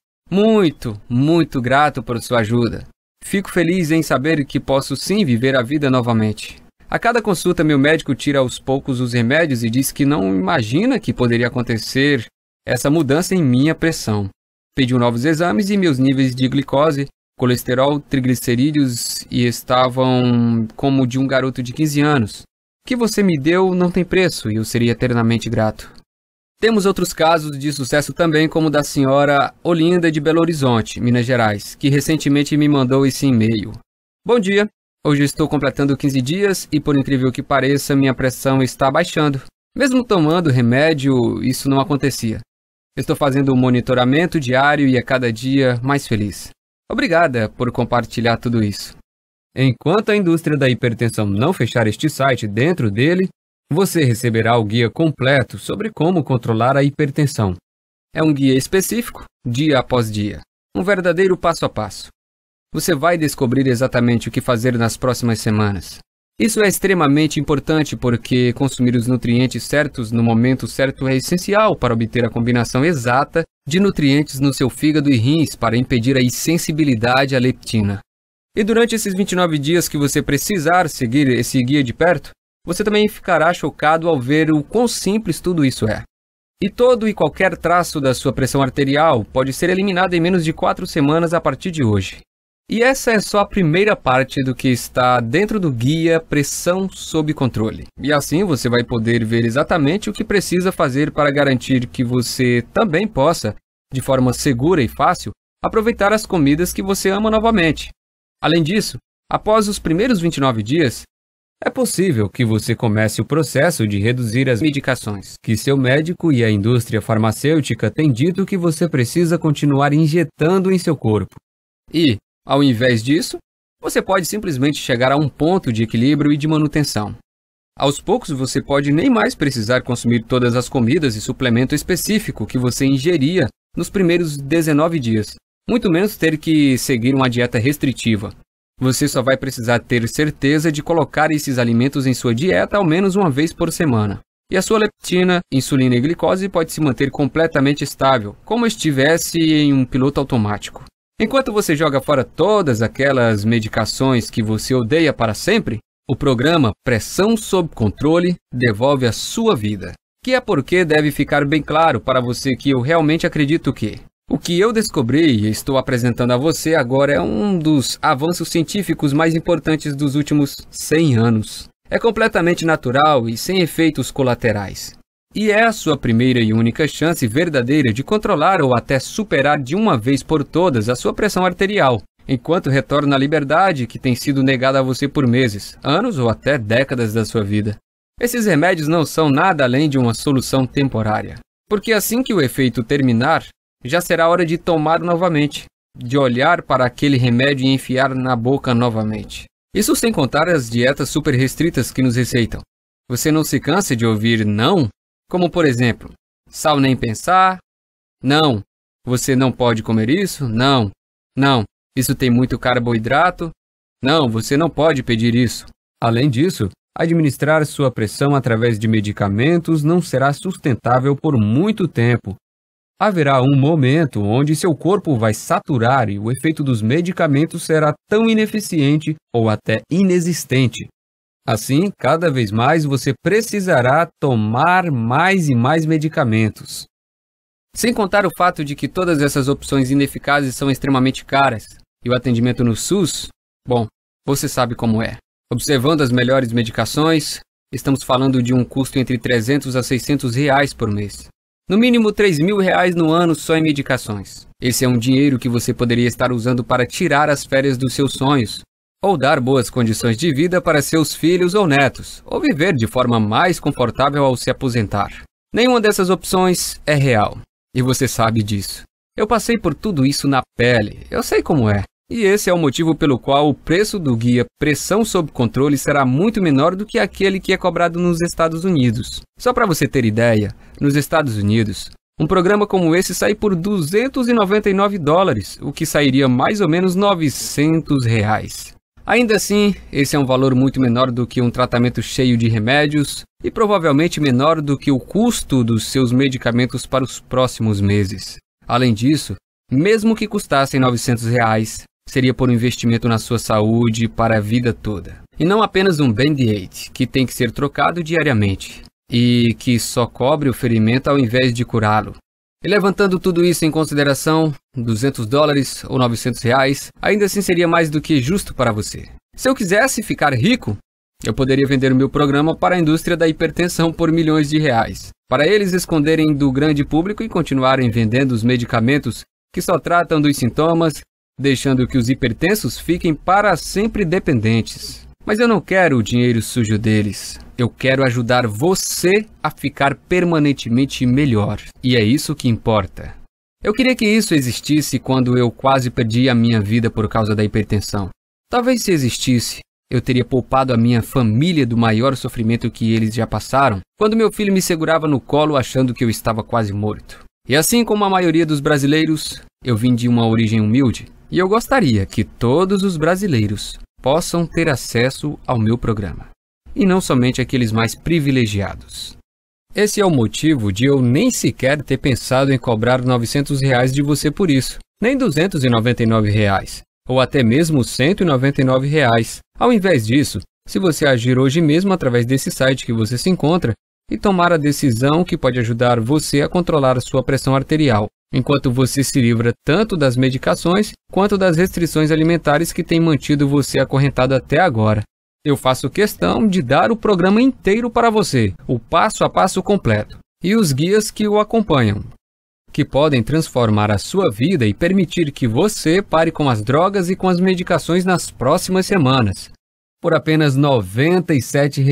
muito grato por sua ajuda. Fico feliz em saber que posso sim viver a vida novamente. A cada consulta, meu médico tira aos poucos os remédios e diz que não imagina que poderia acontecer essa mudança em minha pressão. Pediu novos exames e meus níveis de glicose, colesterol, triglicerídeos e estavam como de um garoto de 15 anos. O que você me deu não tem preço e eu seria eternamente grato." Temos outros casos de sucesso também, como o da senhora Olinda de Belo Horizonte, Minas Gerais, que recentemente me mandou esse e-mail. "Bom dia, hoje estou completando 15 dias e, por incrível que pareça, minha pressão está baixando. Mesmo tomando remédio, isso não acontecia. Estou fazendo um monitoramento diário e a cada dia mais feliz. Obrigada por compartilhar tudo isso." Enquanto a indústria da hipertensão não fechar este site dentro dele, você receberá o guia completo sobre como controlar a hipertensão. É um guia específico, dia após dia. Um verdadeiro passo a passo. Você vai descobrir exatamente o que fazer nas próximas semanas. Isso é extremamente importante porque consumir os nutrientes certos no momento certo é essencial para obter a combinação exata de nutrientes no seu fígado e rins para impedir a insensibilidade à leptina. E durante esses 29 dias que você precisar seguir esse guia de perto, você também ficará chocado ao ver o quão simples tudo isso é. E todo e qualquer traço da sua pressão arterial pode ser eliminado em menos de 4 semanas a partir de hoje. E essa é só a primeira parte do que está dentro do guia Pressão sob Controle. E assim você vai poder ver exatamente o que precisa fazer para garantir que você também possa, de forma segura e fácil, aproveitar as comidas que você ama novamente. Além disso, após os primeiros 29 dias, é possível que você comece o processo de reduzir as medicações que seu médico e a indústria farmacêutica têm dito que você precisa continuar injetando em seu corpo. E, ao invés disso, você pode simplesmente chegar a um ponto de equilíbrio e de manutenção. Aos poucos, você pode nem mais precisar consumir todas as comidas e suplemento específico que você ingeria nos primeiros 19 dias, muito menos ter que seguir uma dieta restritiva. Você só vai precisar ter certeza de colocar esses alimentos em sua dieta ao menos uma vez por semana. E a sua leptina, insulina e glicose pode se manter completamente estável, como estivesse em um piloto automático. Enquanto você joga fora todas aquelas medicações que você odeia para sempre, o programa Pressão Sob Controle devolve a sua vida. Que é porque deve ficar bem claro para você que eu realmente acredito que o que eu descobri e estou apresentando a você agora é um dos avanços científicos mais importantes dos últimos 100 anos. É completamente natural e sem efeitos colaterais. E é a sua primeira e única chance verdadeira de controlar ou até superar de uma vez por todas a sua pressão arterial, enquanto retorna à liberdade que tem sido negada a você por meses, anos ou até décadas da sua vida. Esses remédios não são nada além de uma solução temporária, porque assim que o efeito terminar, já será hora de tomar novamente, de olhar para aquele remédio e enfiar na boca novamente. Isso sem contar as dietas super restritas que nos receitam. Você não se cansa de ouvir não? Como por exemplo, sal nem pensar, não, você não pode comer isso, não, isso tem muito carboidrato, não, você não pode pedir isso. Além disso, administrar sua pressão através de medicamentos não será sustentável por muito tempo. Haverá um momento onde seu corpo vai saturar e o efeito dos medicamentos será tão ineficiente ou até inexistente. Assim, cada vez mais você precisará tomar mais e mais medicamentos. Sem contar o fato de que todas essas opções ineficazes são extremamente caras. E o atendimento no SUS? Bom, você sabe como é. Observando as melhores medicações, estamos falando de um custo entre 300 a 600 reais por mês. No mínimo 3.000 reais no ano só em medicações. Esse é um dinheiro que você poderia estar usando para tirar as férias dos seus sonhos, ou dar boas condições de vida para seus filhos ou netos, ou viver de forma mais confortável ao se aposentar. Nenhuma dessas opções é real, e você sabe disso. Eu passei por tudo isso na pele, eu sei como é. E esse é o motivo pelo qual o preço do guia Pressão Sob Controle será muito menor do que aquele que é cobrado nos Estados Unidos. Só para você ter ideia, nos Estados Unidos, um programa como esse sai por $299, o que sairia mais ou menos 900 reais. Ainda assim, esse é um valor muito menor do que um tratamento cheio de remédios e provavelmente menor do que o custo dos seus medicamentos para os próximos meses. Além disso, mesmo que custassem 900 reais, seria por um investimento na sua saúde para a vida toda. E não apenas um Band-Aid, que tem que ser trocado diariamente, e que só cobre o ferimento ao invés de curá-lo. E levantando tudo isso em consideração, $200 ou 900 reais, ainda assim seria mais do que justo para você. Se eu quisesse ficar rico, eu poderia vender o meu programa para a indústria da hipertensão por milhões de reais, para eles esconderem do grande público e continuarem vendendo os medicamentos que só tratam dos sintomas, deixando que os hipertensos fiquem para sempre dependentes. Mas eu não quero o dinheiro sujo deles. Eu quero ajudar você a ficar permanentemente melhor. E é isso que importa. Eu queria que isso existisse quando eu quase perdi a minha vida por causa da hipertensão. Talvez se existisse, eu teria poupado a minha família do maior sofrimento que eles já passaram, quando meu filho me segurava no colo achando que eu estava quase morto. E assim como a maioria dos brasileiros, eu vim de uma origem humilde. E eu gostaria que todos os brasileiros possam ter acesso ao meu programa, e não somente aqueles mais privilegiados. Esse é o motivo de eu nem sequer ter pensado em cobrar 900 reais de você por isso, nem 299 reais, ou até mesmo 199 reais. Ao invés disso, se você agir hoje mesmo através desse site que você se encontra e tomar a decisão que pode ajudar você a controlar a sua pressão arterial, enquanto você se livra tanto das medicações quanto das restrições alimentares que têm mantido você acorrentado até agora. Eu faço questão de dar o programa inteiro para você, o passo a passo completo, e os guias que o acompanham. que podem transformar a sua vida e permitir que você pare com as drogas e com as medicações nas próximas semanas, por apenas R$ 97,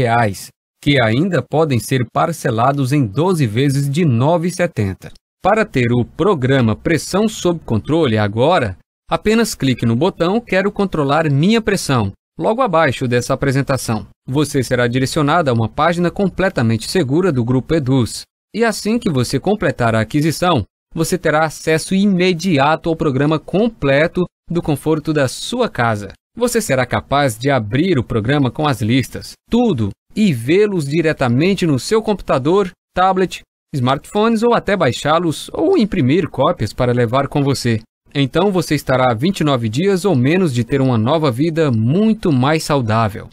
que ainda podem ser parcelados em 12 vezes de R$ 9,70. Para ter o programa Pressão Sob Controle agora, apenas clique no botão Quero controlar minha pressão, logo abaixo dessa apresentação. Você será direcionado a uma página completamente segura do Grupo Eduz. E assim que você completar a aquisição, você terá acesso imediato ao programa completo do conforto da sua casa. Você será capaz de abrir o programa com as listas, tudo, e vê-los diretamente no seu computador, tablet, smartphones ou até baixá-los ou imprimir cópias para levar com você. Então você estará a 29 dias ou menos de ter uma nova vida muito mais saudável.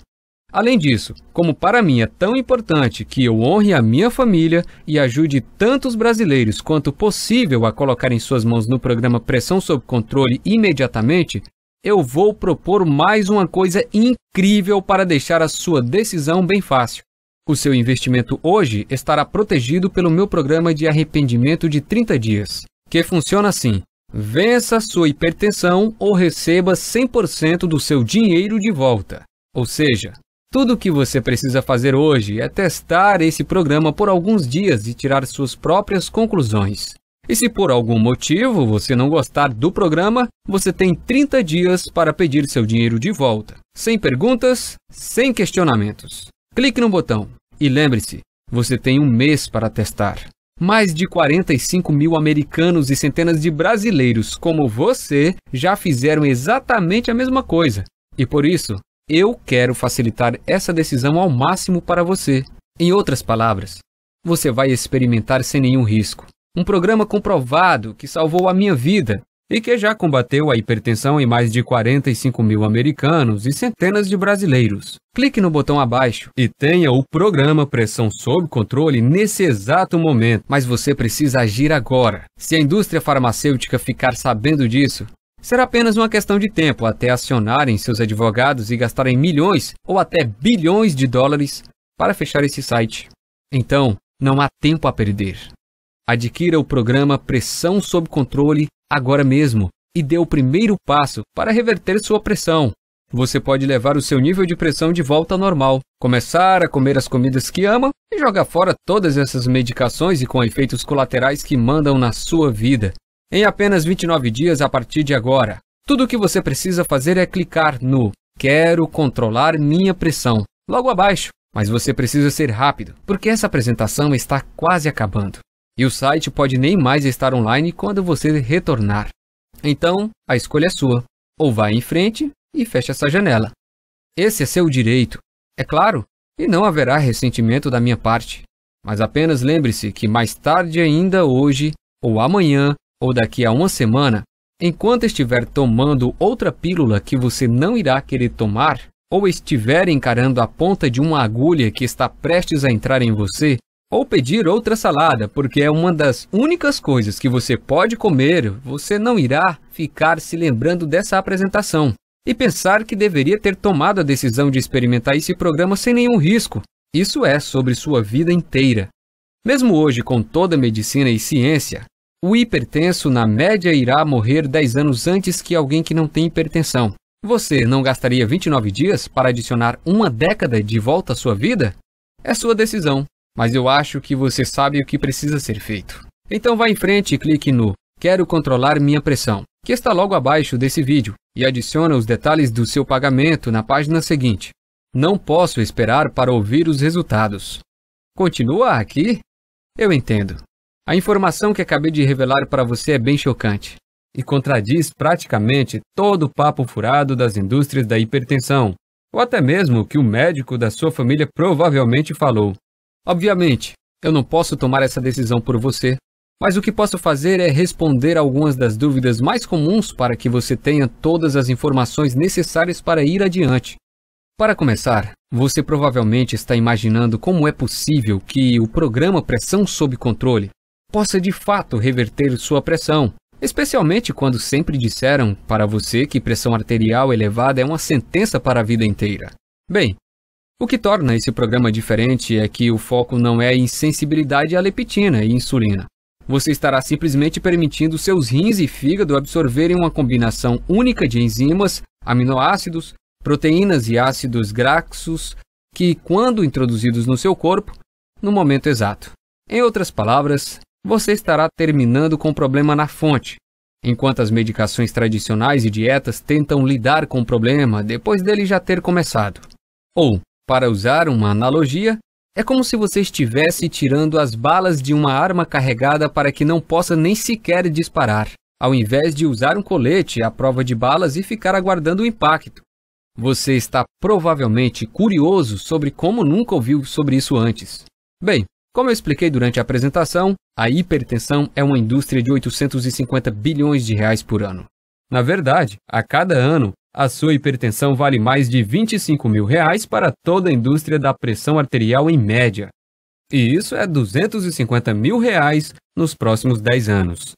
Além disso, como para mim é tão importante que eu honre a minha família e ajude tantos brasileiros quanto possível a colocar em suas mãos no programa Pressão Sob Controle imediatamente, eu vou propor mais uma coisa incrível para deixar a sua decisão bem fácil. O seu investimento hoje estará protegido pelo meu programa de arrependimento de 30 dias, que funciona assim: vença sua hipertensão ou receba 100% do seu dinheiro de volta. Ou seja, tudo o que você precisa fazer hoje é testar esse programa por alguns dias e tirar suas próprias conclusões. E se por algum motivo você não gostar do programa, você tem 30 dias para pedir seu dinheiro de volta, sem perguntas, sem questionamentos. Clique no botão e lembre-se, você tem um mês para testar. Mais de 45 mil americanos e centenas de brasileiros como você já fizeram exatamente a mesma coisa. E por isso, eu quero facilitar essa decisão ao máximo para você. Em outras palavras, você vai experimentar sem nenhum risco. Um programa comprovado que salvou a minha vida e que já combateu a hipertensão em mais de 45 mil americanos e centenas de brasileiros. Clique no botão abaixo e tenha o programa Pressão Sob Controle nesse exato momento. Mas você precisa agir agora. Se a indústria farmacêutica ficar sabendo disso, será apenas uma questão de tempo até acionarem seus advogados e gastarem milhões ou até bilhões de dólares para fechar esse site. Então, não há tempo a perder. Adquira o programa Pressão Sob Controle agora mesmo e dê o primeiro passo para reverter sua pressão. Você pode levar o seu nível de pressão de volta ao normal, começar a comer as comidas que ama e jogar fora todas essas medicações e com efeitos colaterais que mandam na sua vida. Em apenas 29 dias a partir de agora, tudo o que você precisa fazer é clicar no Quero controlar minha pressão, logo abaixo. Mas você precisa ser rápido, porque essa apresentação está quase acabando. E o site pode nem mais estar online quando você retornar. Então, a escolha é sua. Ou vá em frente e feche essa janela. Esse é seu direito, é claro, e não haverá ressentimento da minha parte. Mas apenas lembre-se que mais tarde ainda, hoje, ou amanhã, ou daqui a uma semana, enquanto estiver tomando outra pílula que você não irá querer tomar, ou estiver encarando a ponta de uma agulha que está prestes a entrar em você, ou pedir outra salada, porque é uma das únicas coisas que você pode comer, você não irá ficar se lembrando dessa apresentação e pensar que deveria ter tomado a decisão de experimentar esse programa sem nenhum risco. Isso é sobre sua vida inteira. Mesmo hoje, com toda a medicina e ciência, o hipertenso na média irá morrer 10 anos antes que alguém que não tem hipertensão. Você não gastaria 29 dias para adicionar uma década de volta à sua vida? É sua decisão. Mas eu acho que você sabe o que precisa ser feito. Então vá em frente e clique no Quero controlar minha pressão, que está logo abaixo desse vídeo, e adicione os detalhes do seu pagamento na página seguinte. Não posso esperar para ouvir os resultados. Continua aqui? Eu entendo. A informação que acabei de revelar para você é bem chocante e contradiz praticamente todo o papo furado das indústrias da hipertensão, ou até mesmo o que o médico da sua família provavelmente falou. Obviamente, eu não posso tomar essa decisão por você, mas o que posso fazer é responder algumas das dúvidas mais comuns para que você tenha todas as informações necessárias para ir adiante. Para começar, você provavelmente está imaginando como é possível que o programa Pressão Sob Controle possa de fato reverter sua pressão, especialmente quando sempre disseram para você que pressão arterial elevada é uma sentença para a vida inteira. Bem, o que torna esse programa diferente é que o foco não é em sensibilidade à leptina e insulina, Você estará simplesmente permitindo seus rins e fígado absorverem uma combinação única de enzimas, aminoácidos, proteínas e ácidos graxos que, quando introduzidos no seu corpo, no momento exato. Em outras palavras, você estará terminando com o problema na fonte, enquanto as medicações tradicionais e dietas tentam lidar com o problema depois dele já ter começado. Ou, para usar uma analogia, é como se você estivesse tirando as balas de uma arma carregada para que não possa nem sequer disparar, ao invés de usar um colete à prova de balas e ficar aguardando o impacto. Você está provavelmente curioso sobre como nunca ouviu sobre isso antes. Bem, como eu expliquei durante a apresentação, a hipertensão é uma indústria de 850 bilhões de reais por ano. Na verdade, a cada ano, a sua hipertensão vale mais de 25 mil reais para toda a indústria da pressão arterial em média. E isso é 250 mil reais nos próximos 10 anos.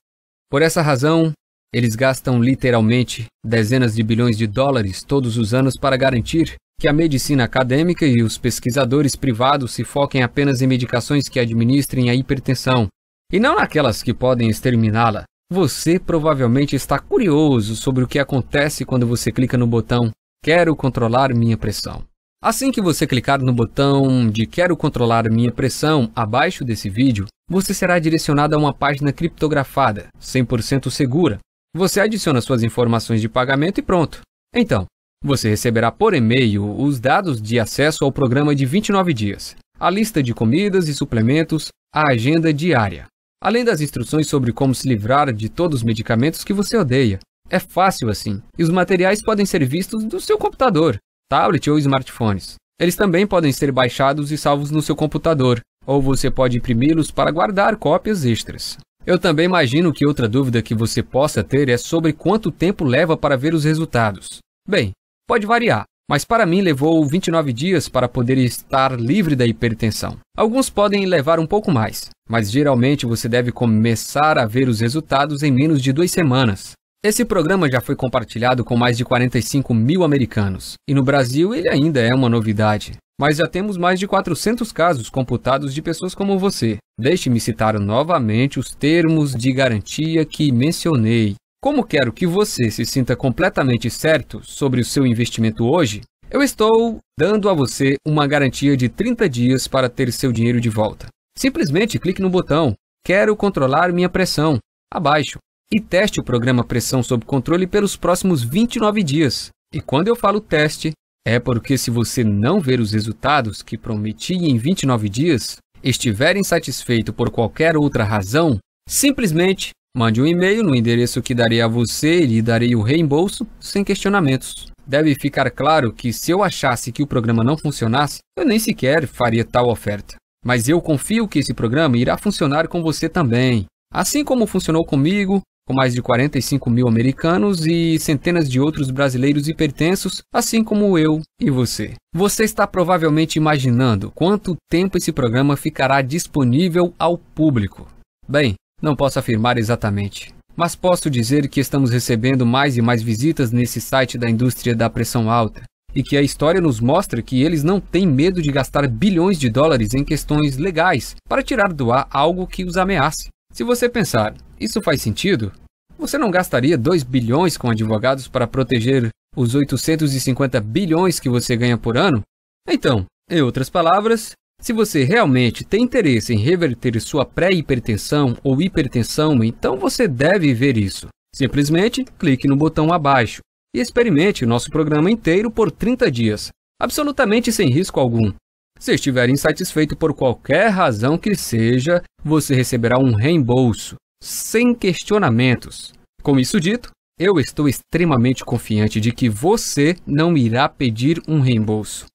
Por essa razão, eles gastam literalmente dezenas de bilhões de dólares todos os anos para garantir que a medicina acadêmica e os pesquisadores privados se foquem apenas em medicações que administrem a hipertensão, e não naquelas que podem exterminá-la. Você provavelmente está curioso sobre o que acontece quando você clica no botão "Quero controlar minha pressão". Assim que você clicar no botão de "Quero controlar minha pressão" abaixo desse vídeo, você será direcionado a uma página criptografada, 100% segura. Você adiciona suas informações de pagamento e pronto. Então, você receberá por e-mail os dados de acesso ao programa de 29 dias, a lista de comidas e suplementos, a agenda diária, além das instruções sobre como se livrar de todos os medicamentos que você odeia. É fácil assim, e os materiais podem ser vistos do seu computador, tablet ou smartphones. Eles também podem ser baixados e salvos no seu computador, ou você pode imprimi-los para guardar cópias extras. Eu também imagino que outra dúvida que você possa ter é sobre quanto tempo leva para ver os resultados. Bem, pode variar, mas para mim levou 29 dias para poder estar livre da hipertensão. Alguns podem levar um pouco mais, mas geralmente você deve começar a ver os resultados em menos de 2 semanas. Esse programa já foi compartilhado com mais de 45 mil americanos, e no Brasil ele ainda é uma novidade. Mas já temos mais de 400 casos computados de pessoas como você. Deixe-me citar novamente os termos de garantia que mencionei. Como quero que você se sinta completamente certo sobre o seu investimento hoje, eu estou dando a você uma garantia de 30 dias para ter seu dinheiro de volta. Simplesmente clique no botão "Quero controlar minha pressão" abaixo e teste o programa Pressão Sob Controle pelos próximos 29 dias. E quando eu falo teste, é porque se você não ver os resultados que prometi em 29 dias, estiver insatisfeito por qualquer outra razão, simplesmente mande um e-mail no endereço que darei a você e lhe darei o reembolso sem questionamentos. Deve ficar claro que se eu achasse que o programa não funcionasse, eu nem sequer faria tal oferta. Mas eu confio que esse programa irá funcionar com você também, assim como funcionou comigo, com mais de 45 mil americanos e centenas de outros brasileiros hipertensos, assim como eu e você. Você está provavelmente imaginando quanto tempo esse programa ficará disponível ao público. Bem, não posso afirmar exatamente, mas posso dizer que estamos recebendo mais e mais visitas nesse site da indústria da pressão alta, e que a história nos mostra que eles não têm medo de gastar bilhões de dólares em questões legais para tirar do ar algo que os ameace. Se você pensar, isso faz sentido? Você não gastaria 2 bilhões com advogados para proteger os 850 bilhões que você ganha por ano? Então, em outras palavras, se você realmente tem interesse em reverter sua pré-hipertensão ou hipertensão, então você deve ver isso. Simplesmente clique no botão abaixo e experimente o nosso programa inteiro por 30 dias, absolutamente sem risco algum. Se estiver insatisfeito por qualquer razão que seja, você receberá um reembolso, sem questionamentos. Com isso dito, eu estou extremamente confiante de que você não irá pedir um reembolso,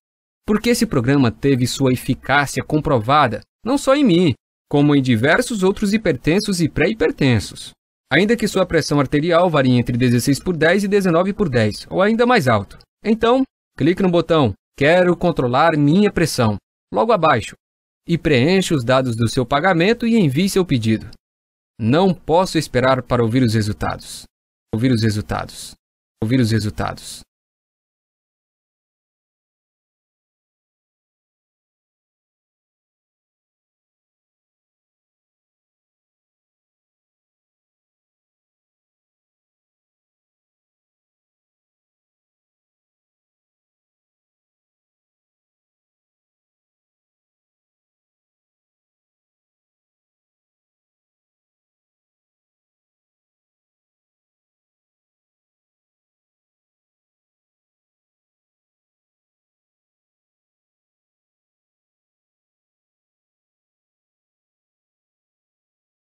porque esse programa teve sua eficácia comprovada, não só em mim, como em diversos outros hipertensos e pré-hipertensos. Ainda que sua pressão arterial varie entre 16/10 e 19/10, ou ainda mais alto. Então, clique no botão "Quero controlar minha pressão" logo abaixo e preencha os dados do seu pagamento e envie seu pedido. Não posso esperar para ouvir os resultados. Ouvir os resultados. Ouvir os resultados.